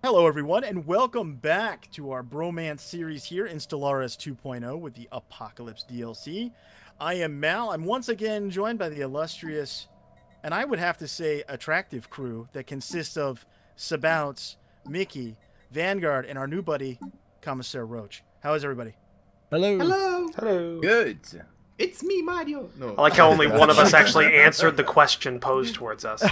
Hello, everyone, and welcome back to our bromance series here in Stellaris 2.0 with the Apocalypse DLC. I am Mal. I'm once again joined by the illustrious, and I would have to say attractive crew that consists of Sabouts, Mickey, Vanguard, and our new buddy, Commissar Roach. How is everybody? Hello. Hello. Hello. Good. It's me, Mario. No. I like how only one of us actually answered the question posed towards us.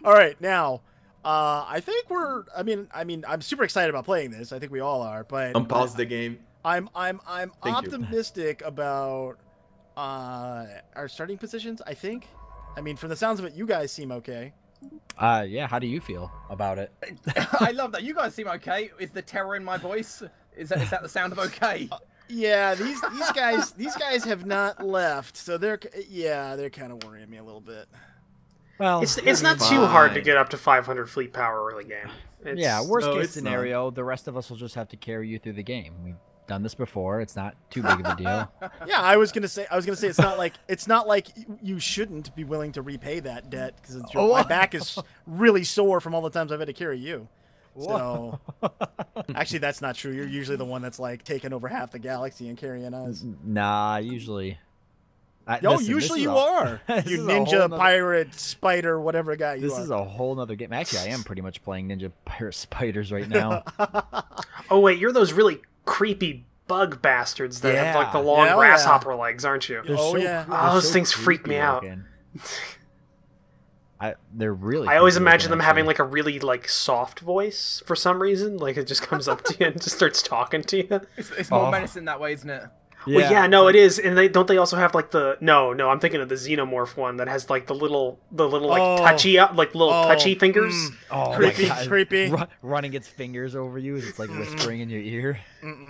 All right, now, I think I'm super excited about playing this. I think we all are, but Unpause the game. I'm Thank optimistic about our starting positions. I think. I mean, from the sounds of it, you guys seem okay. Yeah. How do you feel about it? I love that. You guys seem okay. Is the terror in my voice? Is that the sound of okay? Yeah, these guys have not left, so they're kind of worrying me a little bit. Well, It's not too hard to get up to 500 fleet power early game. yeah. Worst case it's scenario, the rest of us will just have to carry you through the game. We've done this before. It's not too big of a deal. Yeah, I was gonna say it's not like you shouldn't be willing to repay that debt because my back is really sore from all the times I've had to carry you. So, actually, that's not true. You're usually the one that's like taking over half the galaxy and carrying us. Nah, usually. Usually you are. You ninja, pirate, spider, whatever guy you are. This is a whole nother game. Actually, I am pretty much playing ninja, pirate, spiders right now. Oh wait, you're those really creepy bug bastards that have like the long grasshopper legs, aren't you? Those things freak me out. They're really. I always imagine them having like a really like soft voice for some reason. Like it just comes up to you and just starts talking to you. It's more menacing that way, isn't it? Well, yeah, no, it is, and they also have like the no, I'm thinking of the xenomorph one that has like the little like touchy fingers. Creepy. Running its fingers over you as it's like whispering in your ear.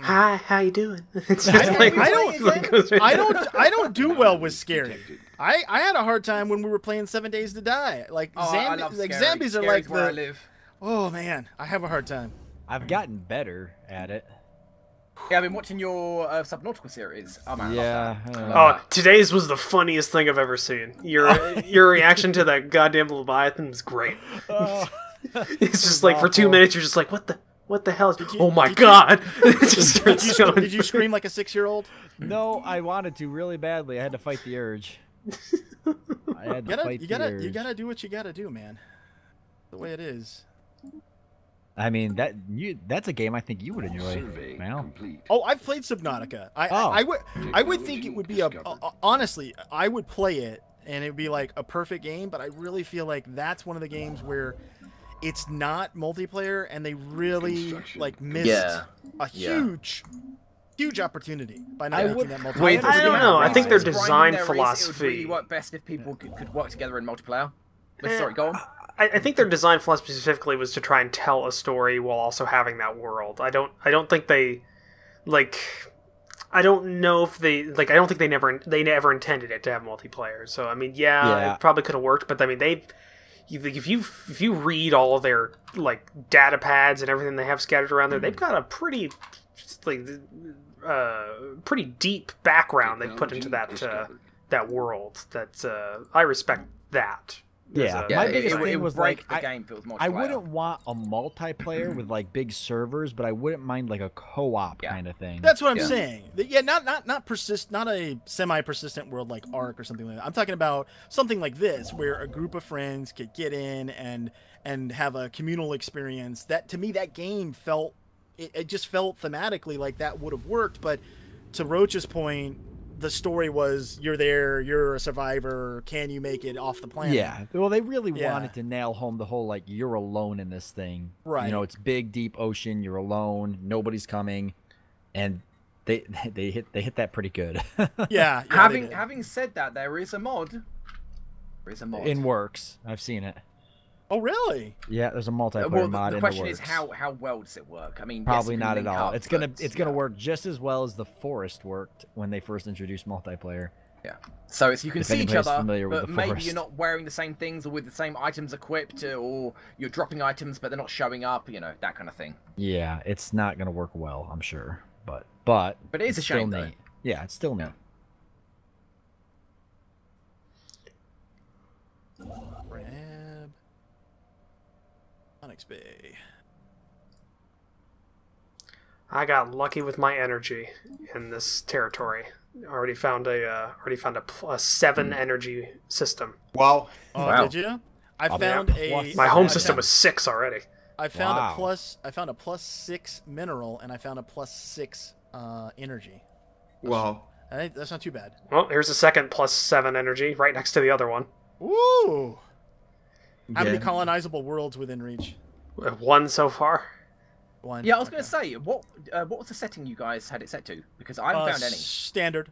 Hi, how you doing? It's just I don't do well with scary. I had a hard time when we were playing 7 Days to Die. Like zombies are like where I live. Oh man, I have a hard time. I've gotten better at it. Yeah, I've been watching your Subnautical series. Oh man, Yeah. Today's was the funniest thing I've ever seen. Your reaction to that goddamn Leviathan was great. It's just like for 2 minutes you're just like, what the hell? Oh my god! Did you scream like a 6-year-old? No, I wanted to really badly. I had to fight the urge. I had to fight the urge. You gotta do what you gotta do, man. The way it is. I mean that's a game I think you would enjoy, Mal. Oh, I've played Subnautica. I would think it would be honestly, I would play it and it would be like a perfect game, but I really feel like that's one of the games where it's not multiplayer and they really like missed a huge opportunity by not making that multiplayer. I don't know. I think their design philosophy it would really work best if people could work together in multiplayer. Sorry, go on. I think their design philosophy specifically was to try and tell a story while also having that world. I don't think they like. I don't know if they like. I don't think they never intended it to have multiplayer. So I mean, it probably could have worked, but I mean, if you read all of their like data pads and everything they have scattered around there, they've got a pretty deep background they put into that world. That I respect that. Yeah, my biggest thing was like the game feels multiplayer. I wouldn't want a multiplayer with like big servers, but I wouldn't mind like a co-op kind of thing. That's what I'm saying. Yeah, not a semi-persistent world like Ark or something like that. I'm talking about something like this where a group of friends could get in and have a communal experience. That to me, that game felt it just felt thematically like that would have worked. But to Roach's point, the story was you're there, you're a survivor, can you make it off the planet? Yeah. Well, they really wanted to nail home the whole like you're alone in this thing. Right. You know, it's big, deep ocean, you're alone, nobody's coming, and they hit that pretty good. Yeah. Having said that, there is a mod. In works. I've seen it. Oh really? Yeah, there's a multiplayer mod in the works. The question is how well does it work? I mean, probably not at all. It's gonna work just as well as the Forest worked when they first introduced multiplayer. Yeah. So you can see each other, but maybe Forest. you're not wearing the same things or with the same items equipped, or you're dropping items but they're not showing up. You know, that kind of thing. Yeah, it's not gonna work well, I'm sure. But it is a shame, still neat. Yeah, it's still neat. Electronics Bay. I got lucky with my energy in this territory. Already found a +7 energy system. Wow. Oh, Wow. did you? I I'll found bet. a. My home I system found- was 6 already. I found Wow. a plus. I found a +6 mineral, and I found a +6 energy. Wow. That's not too bad. Well, here's a second +7 energy right next to the other one. Woo! How many Yeah. colonizable worlds within reach? 1 so far. One. Yeah, I was going Okay. to say, what was the setting you guys had it set to? Because I haven't found any. Standard.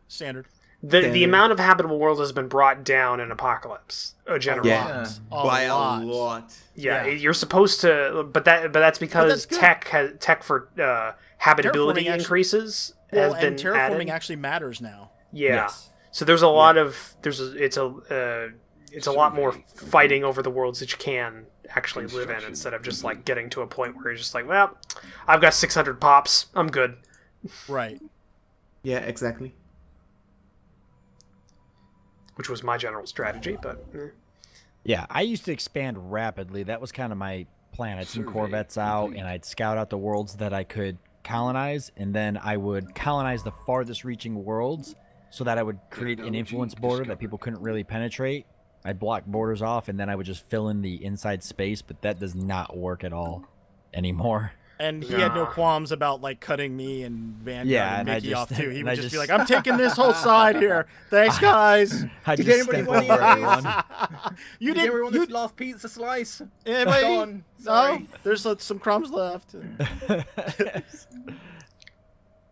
The Damn. amount of habitable world has been brought down in Apocalypse. Generally. Yeah. By a lot. Yeah, Yeah. you're supposed to, but that's because that's good. tech for habitability Terraforming actually- increases Well, has been and terraforming added. actually matters now. Yeah. Yes. So there's a lot of it's a lot more fighting over the worlds that you can actually live in instead of just like getting to a point where you're just like, well, I've got 600 pops, I'm good. Right. Yeah, exactly. Which was my general strategy, but Yeah, I used to expand rapidly. That was kind of my plan. I'd send Corvettes out, and I'd scout out the worlds that I could colonize, and then I would colonize the farthest reaching worlds so that I would create an influence border that people couldn't really penetrate. I'd block borders off, and then I would just fill in the inside space, but that does not work at all anymore. And he had no Nah. qualms about like cutting me and Vanguard Yeah, and and I Mickey just- off too. He and would I just be just- like, "I'm taking this whole side here. Thanks, guys." I Did just anybody step want over any of everyone. You Did did. everyone You this last pizza slice? anybody? Gone. No, Sorry. there's some crumbs left.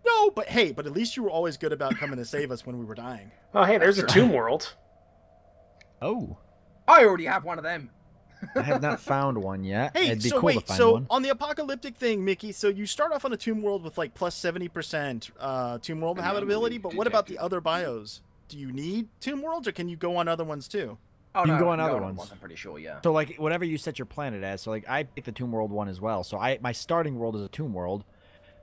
No, but hey, but at least you were always good about coming to save us when we were dying. oh hey, there's a tomb world. Oh, I already have one of them. I have not found one yet. Hey, It'd be so cool to wait, find so one. on the apocalyptic thing, Mickey, so you start off on a tomb world with like +70% tomb world habitability, but what about the other bios? Do you need tomb worlds, or can you go on other ones too? Oh, You no, can go I on other ones. I'm pretty sure, yeah. So like whatever you set your planet as. So like I picked the Tomb World one as well. So my starting world is a Tomb World,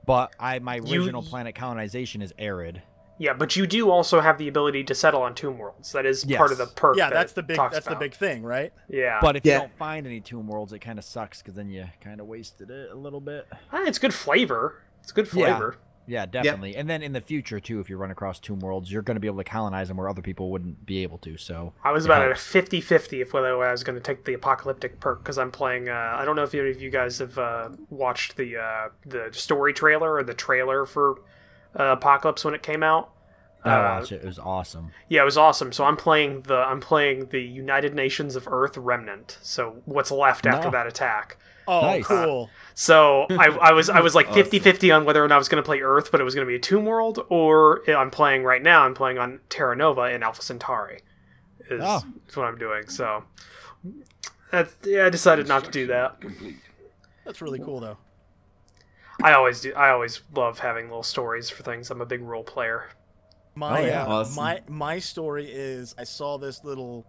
but my original planet colonization is arid. Yeah, but you do also have the ability to settle on tomb worlds. That is part of the Yes. perk. Yeah, that that's it the big talks that's the about. big thing, right? Yeah, But if you Yeah. don't find any Tomb Worlds, it kind of sucks because then you kind of wasted it a little bit. It's good flavor. It's good flavor. Yeah, definitely. And then in the future too, if you run across Tomb Worlds, you're going to be able to colonize them where other people wouldn't be able to. So I was it about at a helps. 50-50 if whether I was going to take the apocalyptic perk because I'm playing. I don't know if any of you guys have watched the story trailer or the trailer for Apocalypse when it came out. I watched it. It was awesome. Yeah, it was awesome. So I'm playing the United Nations of Earth Remnant. So what's left after No. that attack. Oh, Nice. cool. So I was like 50-50 on whether or not I was going to play Earth, but it was going to be a Tomb World, or I'm playing on Terra Nova in Alpha Centauri. Is what I'm doing. So I decided not to do that. That's really cool, though. I always love having little stories for things. I'm a big role player. My yeah. Awesome. my story is I saw this little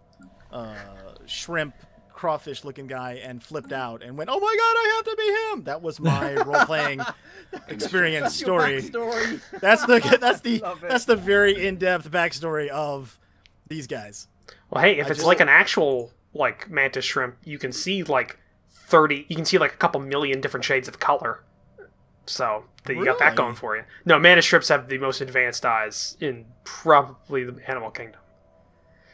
shrimp crawfish looking guy and flipped out and went, "Oh my god, I have to be him!" That was my role playing experience Your story. backstory. That's the very in depth backstory of these guys. Well, hey, if I it's just- like an actual like mantis shrimp, you can see like 30. You can see like a couple million different shades of color. So you got that Really? going for you. No, mantis shrimps have the most advanced eyes in probably the animal kingdom.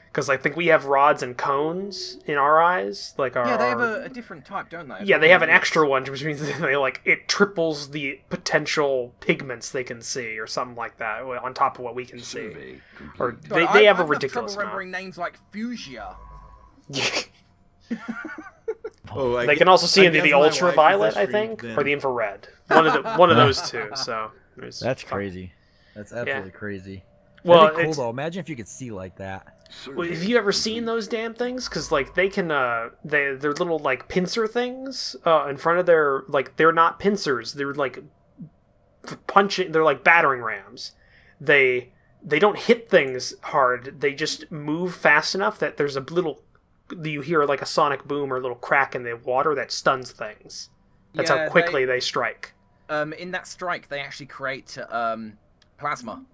Because I think we have rods and cones in our eyes, like our. Yeah, they have a different type, don't they? Yeah, they have an extra one, which means they like it triples the potential pigments they can see, or something like that, on top of what we can see. Or God, they have I've a ridiculous trouble amount. remembering names like fuchsia. Oh, I They gue- can also see I into guess the my wife is ultraviolet, a I freak think, then. or the infrared. One of those two. So there's That's fun. crazy. That's absolutely crazy. Well, That'd be cool it's- though. Imagine if you could see like that. Well, have you ever seen those damn things? Because like they can, they're little like pincer things in front of their like they're not pincers. They're like punching. They're like battering rams. They don't hit things hard. They just move fast enough that there's a little. You hear like a sonic boom or a little crack in the water that stuns things. That's Yeah, how quickly they strike. In that strike, they actually create plasma.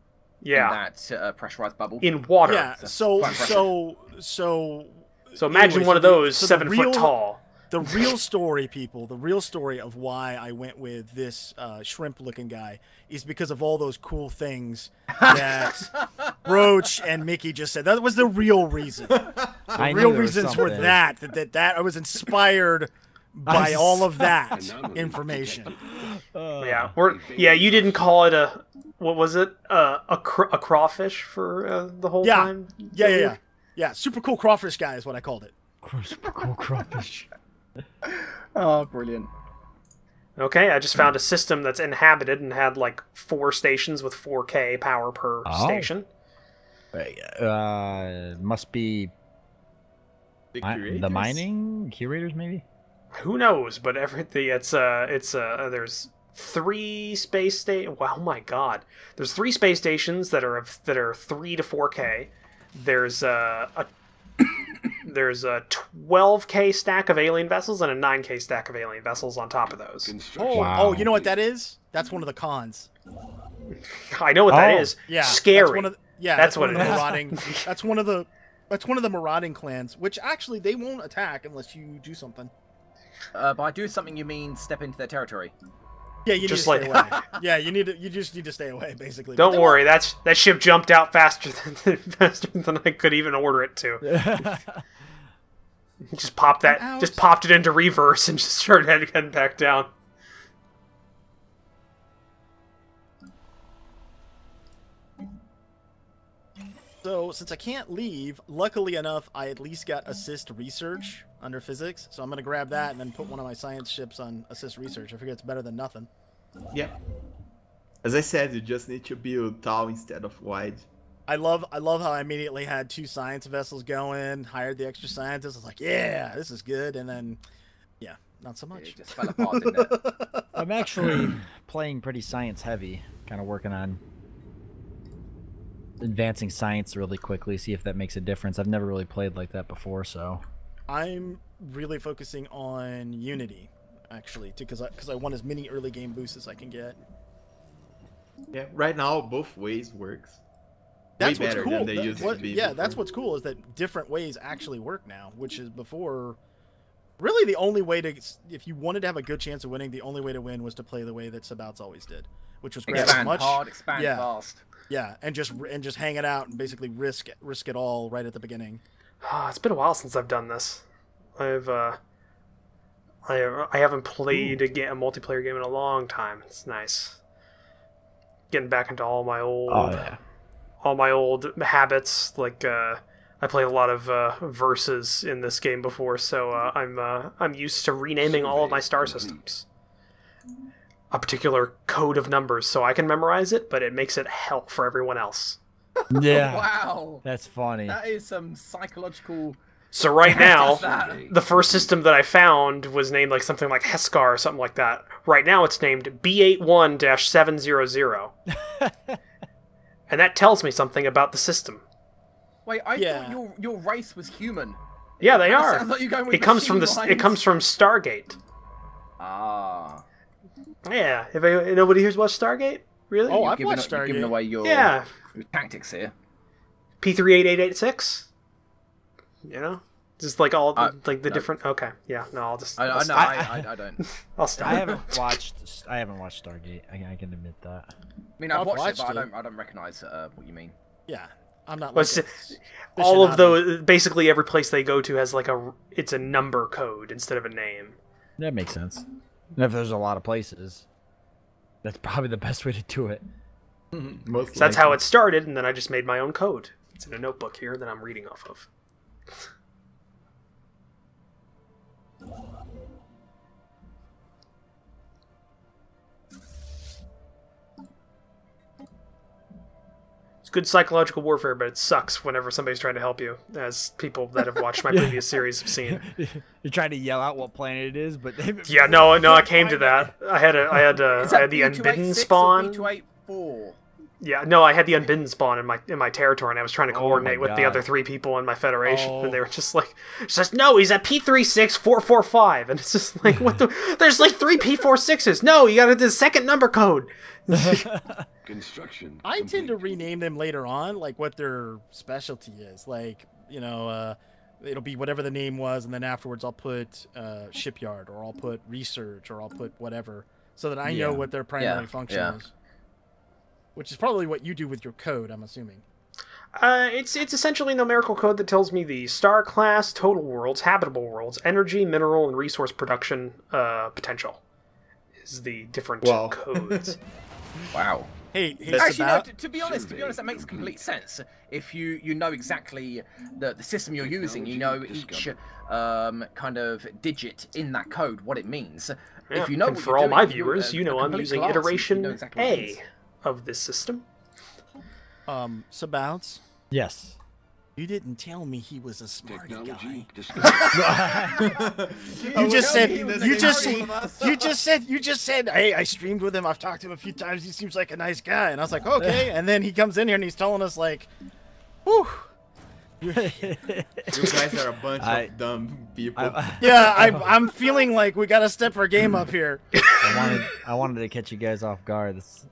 Yeah, In that pressurized bubble. in water. Yeah. So, So quite so So imagine Anyway, one so of those so the 7 real- foot tall. The real story, people, the real story of why I went with this shrimp-looking guy is because of all those cool things that Roach and Mickey just said. That was the real reason. The real reasons were that I was inspired by all of that information. Yeah, you didn't call it a, what was it? A crawfish for the whole time? Yeah, super cool crawfish guy is what I called it. Super cool crawfish. Oh, brilliant. Okay, I just found a system that's inhabited and had like 4 stations with 4K power per station. Must be the mining curators, maybe. Who knows? But everything there's 3 space stations. Wow, oh my god! There's 3 space stations that are 3 to 4K. There's a 12K stack of alien vessels and a 9K stack of alien vessels on top of those. Oh, you know what that is? That's one of the cons. I know what that is. Yeah, scary. That's what it is. Marauding. That's one of the marauding clans, which actually they won't attack unless you do something. By do something, you mean step into their territory. Yeah, you just need to stay away. Yeah, you just need to stay away, basically. Don't worry, that ship jumped out faster than I could even order it to. Just popped it into reverse and just started heading back down. So, since I can't leave, luckily enough, I at least got assist research under physics. So I'm going to grab that and then put one of my science ships on assist research. I figure it's better than nothing. Yeah. As I said, you just need to build tall instead of wide. I love how I immediately had 2 science vessels going, hired the extra scientists. I was like, yeah, this is good. And then, yeah, not so much. It just fell apart, didn't it? I'm actually playing pretty science heavy, kind of working on advancing science really quickly, see if that makes a difference. I've never really played like that before, so I'm really focusing on Unity, actually, because I want as many early game boosts as I can get. Yeah, right now both ways works. That's way what's better cool. than they used to be. Yeah, before. that's what's cool is that different ways actually work now, which is before. Really, the only way to, if you wanted to have a good chance of winning, the only way to win was to play the way that Sabouts always did, which was grab Expand much, hard, expand fast. Yeah, and just hang it out and basically risk it all right at the beginning. It's been a while since I've done this. I haven't played a multiplayer game in a long time. It's nice. Getting back into all my old habits. Like I played a lot of verses in this game before, so I'm used to renaming all of my star systems a particular code of numbers, so I can memorize it, but it makes it hell for everyone else. Yeah. Wow. That's funny. That is some psychological. So right now, the first system that I found was named like something like Heskar or something like that. Right now it's named B81-700. And that tells me something about the system. Wait, I thought your race was human. Yeah, they are. Sounds like you're going with it comes from machine it comes from Stargate. Ah. Yeah. Nobody here's watched Stargate? Really? Oh, I've watched You're giving Stargate. away your tactics here. P38886. You know, just like all like the different. Okay, yeah. No, I'll just. I don't. I'll stop. I haven't watched Stargate. I can admit that. I mean, I've watched it, but it. I don't recognize what you mean. Yeah, I'm not. Well, all of those, basically every place they go to has like it's a number code instead of a name. That makes sense. And if there's a lot of places, that's probably the best way to do it. So that's how it started, and then I just made my own code. It's in a notebook here that I'm reading off of. It's good psychological warfare, but it sucks whenever somebody's trying to help you, as people that have watched my previous series have seen. You're trying to yell out what planet it is, but yeah, no, I came to that. I had the Unbidden spawn. B284? Yeah, no, I had the Unbidden spawn in my territory, and I was trying to coordinate with the God. other 3 people in my federation, and they were just like, no, he's at P36445, and it's just like, what the? There's like 3 P46s. No, you got the second number code. Construction. I tend to rename them later on, like what their specialty is. Like, it'll be whatever the name was, and then afterwards I'll put shipyard, or I'll put research, or I'll put whatever, so that I know what their primary function is. Which is probably what you do with your code, I'm assuming. It's essentially numerical code that tells me the star class, total worlds, habitable worlds, energy, mineral, and resource production potential is the different codes. Wow. Hey, actually, no, to be honest, that makes complete sense. If you know exactly the system you're using, you know each kind of digit in that code, what it means. Yeah. If you know, and for all my viewers, you know I'm using iteration A of this system. Sabounce? Yes. You didn't tell me he was a smart guy. You just said, hey, I streamed with him. I've talked to him a few times. He seems like a nice guy. And I was like, okay. And then he comes in here and he's telling us like, whew. You guys are a bunch of dumb people. I'm feeling like we got to step our game up here. I wanted to catch you guys off guard. That's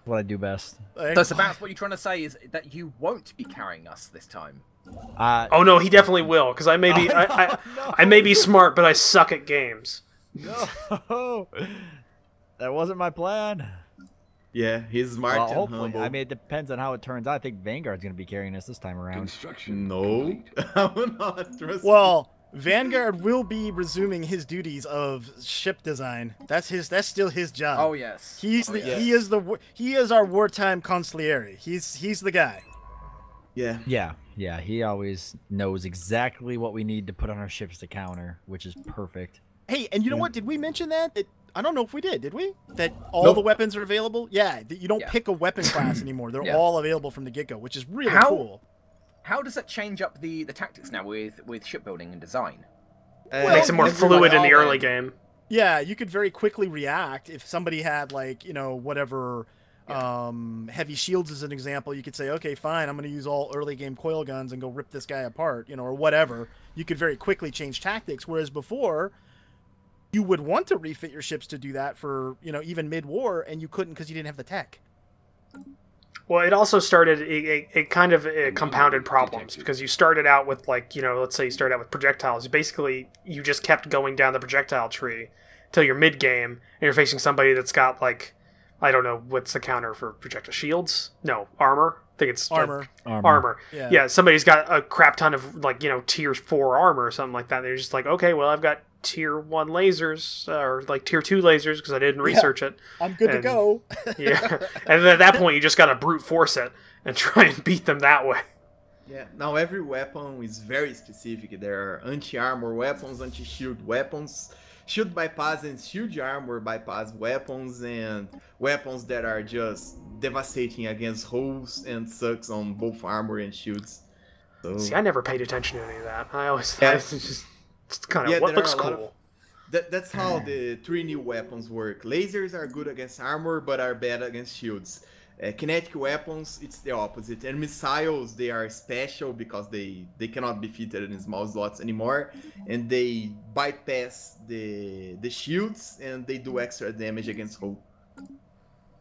what I do best. So, Sebastian, what you're trying to say is that you won't be carrying us this time. Oh no, he definitely will. Because I may be, I may be smart, but I suck at games. No, that wasn't my plan. Yeah, he's smart and hopefully. humble. I mean, it depends on how it turns out. I think Vanguard's going to be carrying us this time around. No, I will not trust. Well, Vanguard will be resuming his duties of ship design. That's still his job. Oh yes. He is our wartime consigliere. He's the guy. Yeah. Yeah. He always knows exactly what we need to put on our ships to counter, which is perfect. Hey, and you know what? Did we mention that? I don't know if we did we? That all the weapons are available? Yeah, that you don't pick a weapon class anymore. They're all available from the get-go, which is really cool. How does that change up the tactics now with shipbuilding and design? It makes it more fluid in the early game. Yeah, you could very quickly react if somebody had like, whatever heavy shields as an example. You could say, okay, fine, I'm going to use all early game coil guns and go rip this guy apart, or whatever. You could very quickly change tactics, whereas before you would want to refit your ships to do that for, even mid-war, and you couldn't because you didn't have the tech. Well, it also started it kind of compounded problems because you started out with let's say you started out with projectiles. Basically, you just kept going down the projectile tree till you're mid game, and you're facing somebody that's got I don't know what's the counter for projectile shields? No, armor. I think it's armor. Armor. Yeah, somebody's got a crap ton of tier 4 armor or something like that. They're just like, okay, well I've got tier 1 lasers or tier 2 lasers because I didn't research it. I'm good to go. Yeah, and then at that point you just gotta brute force it and try and beat them that way. Yeah, now every weapon is very specific. There are anti-armor weapons, anti-shield weapons, shield bypass and shield armor bypass weapons, and weapons that are just devastating against holes and sucks on both armor and shields. So... See, I never paid attention to any of that. I always thought it's kind of what looks cool. That's how the 3 new weapons work. Lasers are good against armor, but are bad against shields. Kinetic weapons, it's the opposite. And missiles, they are special because they cannot be fitted in small slots anymore. And they bypass the shields, and they do extra damage against hull.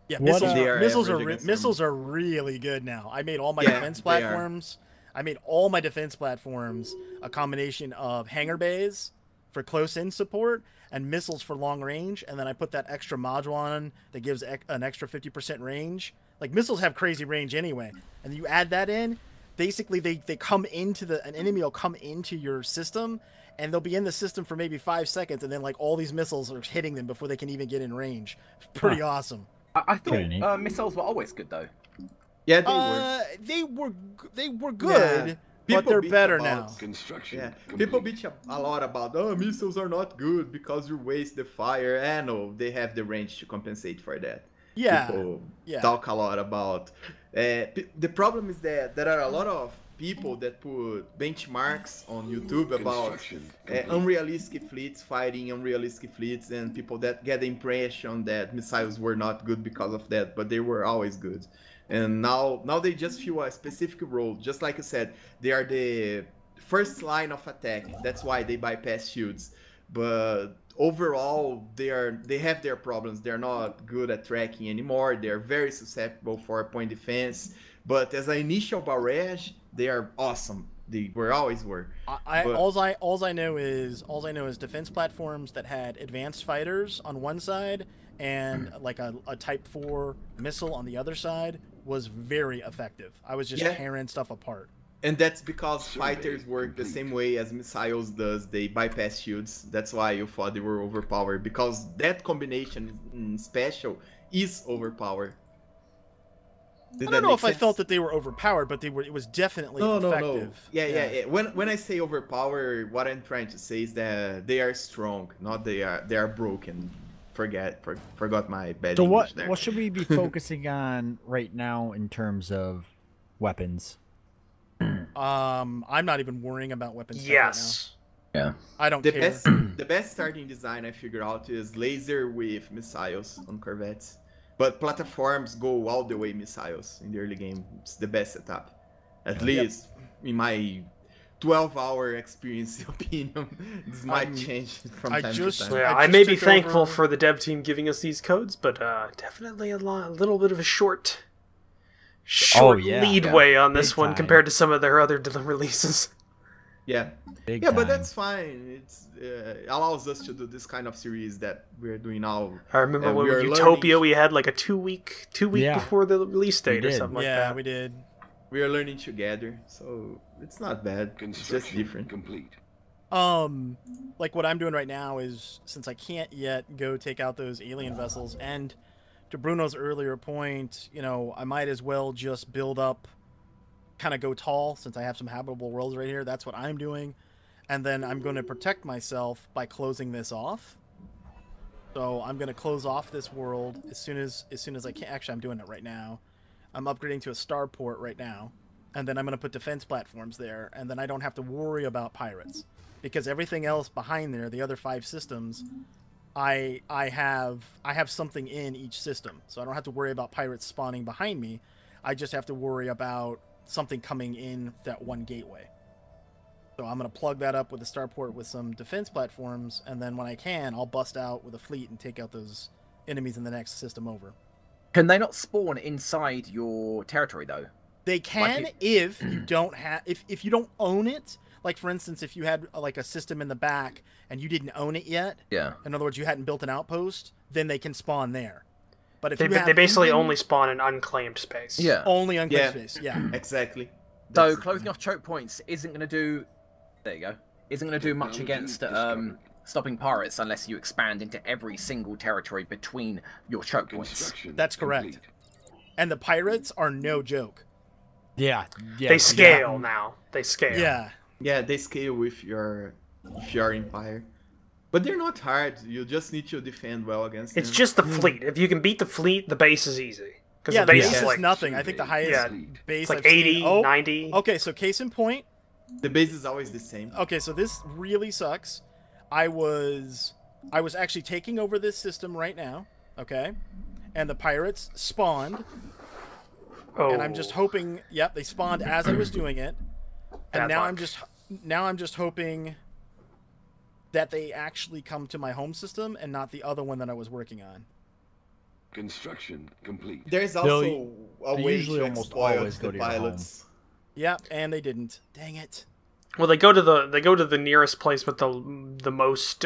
Yeah, missiles are really good now. I made all my defense platforms. I made all my defense platforms a combination of hangar bays for close-in support and missiles for long range, and then I put that extra module on that gives an extra 50% range. Like, missiles have crazy range anyway, and you add that in, basically they come into an enemy will come into your system, and they'll be in the system for maybe 5 seconds, and then all these missiles are hitting them before they can even get in range. Pretty awesome. I thought missiles were always good though. Yeah, they were good, but they're better now. Yeah, people bitch a lot about, missiles are not good because you waste the fire. No, they have the range to compensate for that. Yeah, people talk a lot about. The problem is that there are a lot of people that put benchmarks on YouTube about unrealistic fleets fighting unrealistic fleets, and people that get the impression that missiles were not good because of that, but they were always good. And now they just fill a specific role. Just like you said, they are the first line of attack. That's why they bypass shields. But overall, they have their problems. They're not good at tracking anymore. They're very susceptible for point defense. But as an initial barrage, they are awesome. They were always were. But- All I know is defense platforms that had advanced fighters on one side and like a Type 4 missile on the other side was very effective. I was just tearing stuff apart. And that's because fighters work the same way as missiles does. They bypass shields. That's why you thought they were overpowered. Because that combination in special is overpowered. I don't know if I felt that they were overpowered, but it was definitely effective. No. Yeah. When I say overpowered, what I'm trying to say is that they are strong, not they are broken. Forgot my bad So English there. what should we be focusing on right now in terms of weapons? I'm not even worrying about weapons. Yes. Right now. Yeah. I don't care. The best starting design I figured out is laser with missiles on corvettes. But platforms go all the way missiles in the early game. It's the best setup. At least in my 12-hour experience opinion. This might change from time to time. Yeah, I may be thankful for the dev team giving us these codes, but definitely a little bit of a short leadway on this one compared to some of their other releases. Yeah, Big but time. that's fine. It's allows us to do this kind of series that we're doing now. I remember when with Utopia we had like a two week before the release date or something like that. Yeah, we did. We are learning together, so it's not bad. It's just different. Complete. Like what I'm doing right now is, since I can't yet go take out those alien vessels, and to Bruno's earlier point, you know, I might as well just build up, kind of go tall, since I have some habitable worlds right here. That's what I'm doing. And then I'm going to protect myself by closing this off. So I'm going to close off this world as soon as I can. Actually, I'm doing it right now. I'm upgrading to a starport right now. And then I'm going to put defense platforms there. And then I don't have to worry about pirates. Because everything else behind there, the other 5 systems, I have something in each system. So I don't have to worry about pirates spawning behind me. I just have to worry about something coming in that one gateway. So I'm going to plug that up with a starport with some defense platforms, and then when I can, I'll bust out with a fleet and take out those enemies in the next system over. Can they not spawn inside your territory though? They can if you don't have if you don't own it. Like for instance, if you had like a system in the back and you didn't own it yet. Yeah. In other words, you hadn't built an outpost, then they can spawn there. But if they basically only spawn in unclaimed space. Yeah. Only unclaimed space. Yeah. Exactly. So closing off choke points isn't going to do. There you go. Isn't going to do much against stopping pirates unless you expand into every single territory between your choke points. That's correct. And the pirates are no joke. Yeah. They scale now. They scale. Yeah. Yeah, they scale with your empire. But they're not hard. You just need to defend well against them. It's just the fleet. If you can beat the fleet, the base is easy. Yeah, the base is like nothing. I think the highest base it's like I've 80, seen... 90. Okay, so case in point. The base is always the same. Okay, so this really sucks. I was actually taking over this system right now, okay? And the pirates spawned. Oh. And I'm just hoping, yep, they spawned as I was doing it. And now I'm just hoping that they actually come to my home system and not the other one that I was working on. Construction complete. There's also a way to almost exploit always go the to your pilots. Yep, and they didn't. Dang it. Well, they go to the nearest place with the most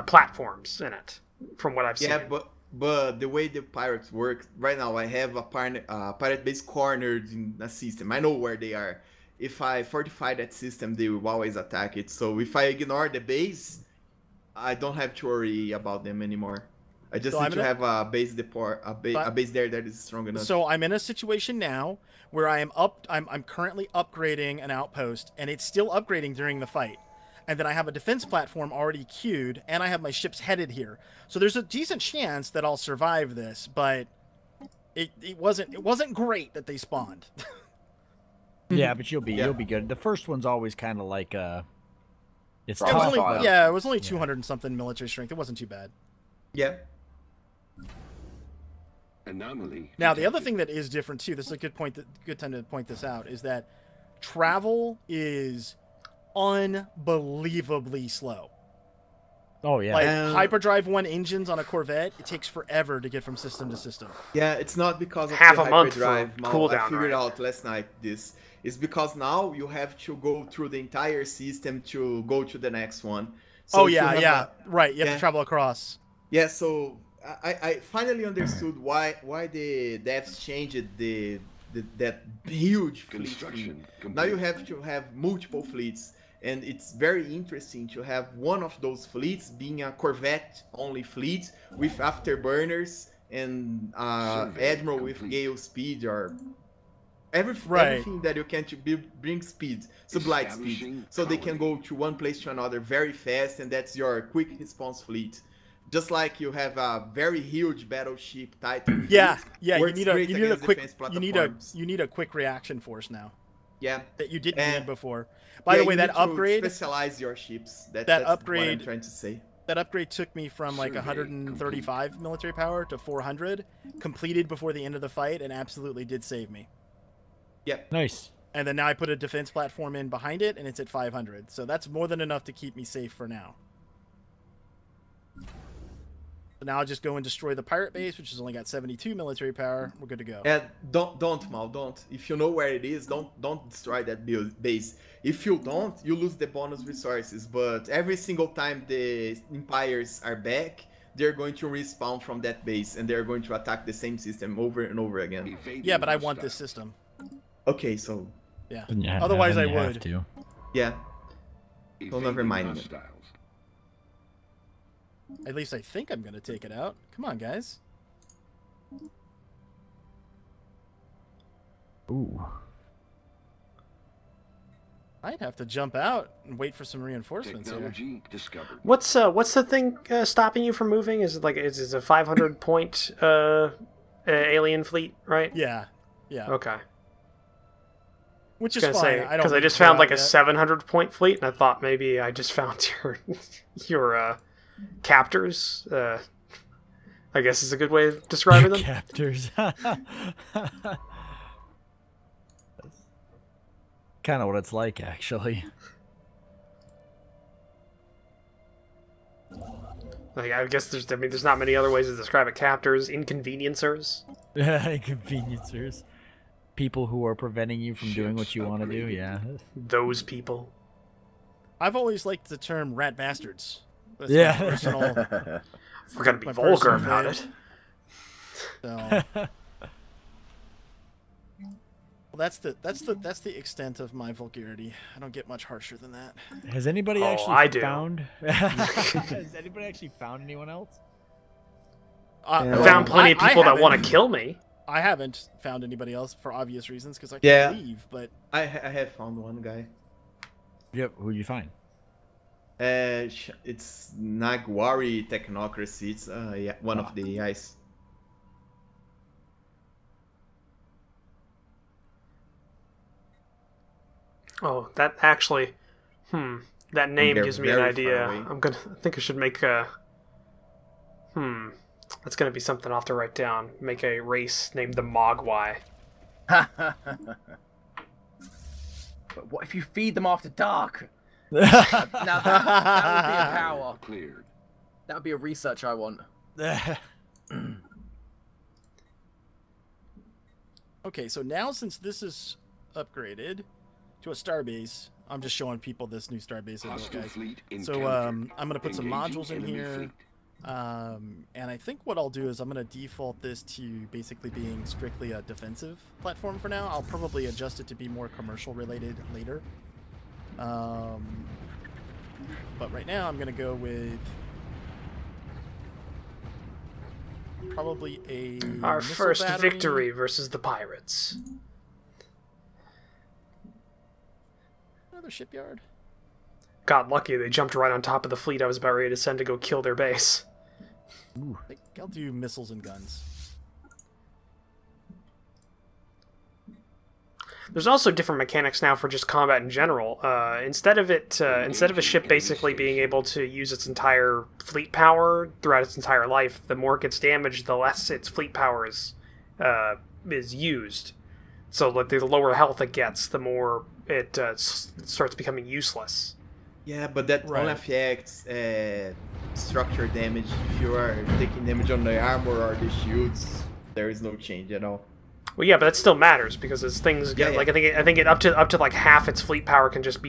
platforms in it, from what I've seen. Yeah, but the way the pirates work right now, I have a pirate base cornered in a system. I know where they are. If I fortify that system, they will always attack it. So if I ignore the base, I don't have to worry about them anymore. I just need to have a base there that is strong enough. So I'm in a situation now where I'm currently upgrading an outpost, and it's still upgrading during the fight. And then I have a defense platform already queued, and I have my ships headed here. So there's a decent chance that I'll survive this, but it wasn't great that they spawned. Yeah, but you'll be good. The first one's always kind of like it's It was tough. only, it was only 200 and something military strength. It wasn't too bad. Yeah. Anomaly. Now the other thing that is different too, this is a good time to point this out, is that travel is unbelievably slow. Oh yeah. Like Hyperdrive 1 engines on a Corvette, it takes forever to get from system to system. Yeah, it's not because of Half the a month for hyperdrive. cooldown, I figured right? out last night this. is because now you have to go through the entire system to go to the next one. Oh if you yeah, have yeah, right. You have to travel across. Yeah, so I finally understood why the devs changed that huge fleet. Now you have to have multiple fleets, and it's very interesting to have one of those fleets being a Corvette only fleet with afterburners and admiral with gale speed or everything that you can to bring speed, sublight speed, so they can go to one place to another very fast, and that's your quick response fleet. Just like you have a very huge battleship Titan fleet. Yeah, you need a quick reaction force now. Yeah, that you didn't need before. By the way, that upgrade specialize your ships. That's upgrade. What I'm trying to say. That upgrade took me from like 135 military power to 400, completed before the end of the fight, and absolutely did save me. Yep. Nice. And then now I put a defense platform in behind it, and it's at 500. So that's more than enough to keep me safe for now. So now I'll just go and destroy the pirate base, which has only got 72 military power. We're good to go. And don't, Mal, don't. If you know where it is, don't destroy that base. If you don't, you lose the bonus resources. But every single time the empires are back, they're going to respawn from that base, and they're going to attack the same system over and over again. Yeah, but I want this system. Okay, so yeah. Otherwise, I would. Have to. Yeah. So never mind. At least I think I'm gonna take it out. Come on, guys. Ooh. I'd have to jump out and wait for some reinforcements here. Discovered. What's the thing stopping you from moving? Is it like is a 500 point alien fleet, right? Yeah. Yeah. Okay. Which is fine. Because I just found like a 700 point fleet, and I thought maybe I just found your captors. I guess is a good way of describing them. Captors. Kind of what it's like, actually. Like, I guess there's not many other ways to describe it. Captors, inconveniencers. Inconveniencers. People who are preventing you from doing what you want to do, yeah. Those people. I've always liked the term rat bastards. That's yeah. We're gonna be vulgar about it. So. Well, that's the extent of my vulgarity. I don't get much harsher than that. Has anybody actually found? Has anybody actually found anyone else? I found plenty of people that want to kill me. I haven't found anybody else for obvious reasons because I can't leave. But I have found one guy. Yep. Who'd you find? It's Nagwari Technocracy. It's one of the AIs. Oh, that actually, that name gives me an idea. I think I should make a, that's gonna be something I'll have to write down. Make a race named the Mogwai. But what if you feed them after dark? Now that would be a power. Cleared. That would be a research I want. Okay, so now since this is upgraded to a starbase, I'm just showing people this new starbase. So I'm gonna put some modules in here, and I think what I'll do is I'm gonna default this to basically being strictly a defensive platform for now. I'll probably adjust it to be more commercial related later. But right now I'm gonna go with probably our first battery. victory versus the pirates. Another shipyard. Got lucky, they jumped right on top of the fleet I was about ready to send to go kill their base. Ooh. I'll do missiles and guns. There's also different mechanics now for just combat in general. Instead of a ship basically being able to use its entire fleet power throughout its entire life, the more it gets damaged, the less its fleet power is used. So, like, the lower health it gets, the more it starts becoming useless. Yeah, but that only affects structure damage. If you are taking damage on the armor or the shields, there is no change at all. Well, yeah, but that still matters because as things get Yeah, like I think it up to like half its fleet power can just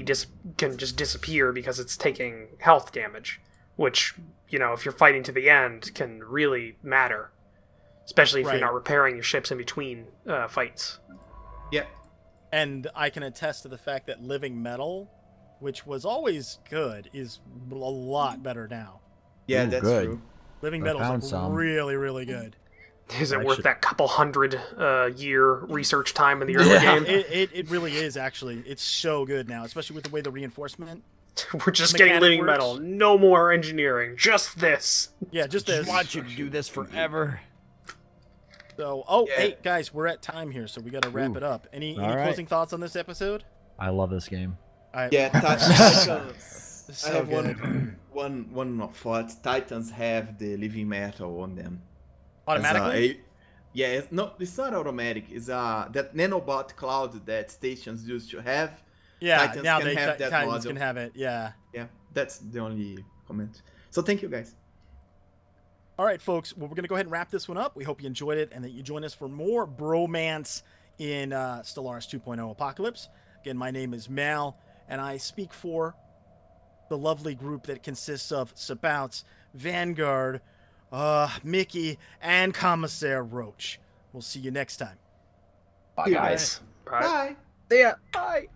disappear because it's taking health damage, which if you're fighting to the end can really matter, especially if Right. you're not repairing your ships in between fights. Yeah. And I can attest to the fact that living metal, which was always good, is a lot better now. Yeah, Ooh, that's good. true. Living I metal found is some. really, really good. Is it I worth should- that couple hundred year research time in the early Yeah. game? It really is, actually. It's so good now, especially with the way the reinforcement. We're just getting mechanic living works. metal. No more engineering. Just this. Yeah, just Just this. want you to do this forever. So, Yeah. hey, guys, we're at time here, so we got to wrap Ooh. it up. Any All right. closing thoughts on this episode? I love this game. Yeah, Titans. So I have good. one thought. Titans have the living metal on them. Automatically? Yeah, it's not automatic. It's that nanobot cloud that stations used to have. Yeah, Titans now can have that Titans model. can have it. Yeah. Yeah, that's the only comment. So thank you guys. All right, folks. Well, we're going to go ahead and wrap this one up. We hope you enjoyed it and that you join us for more bromance in Stellaris 2.0 Apocalypse. Again, my name is Mal, and I speak for the lovely group that consists of Sabouts, Vanguard, Mickey, and Commissaire Roach. We'll see you next time. Bye, See you guys. Right. Bye. See ya. Bye.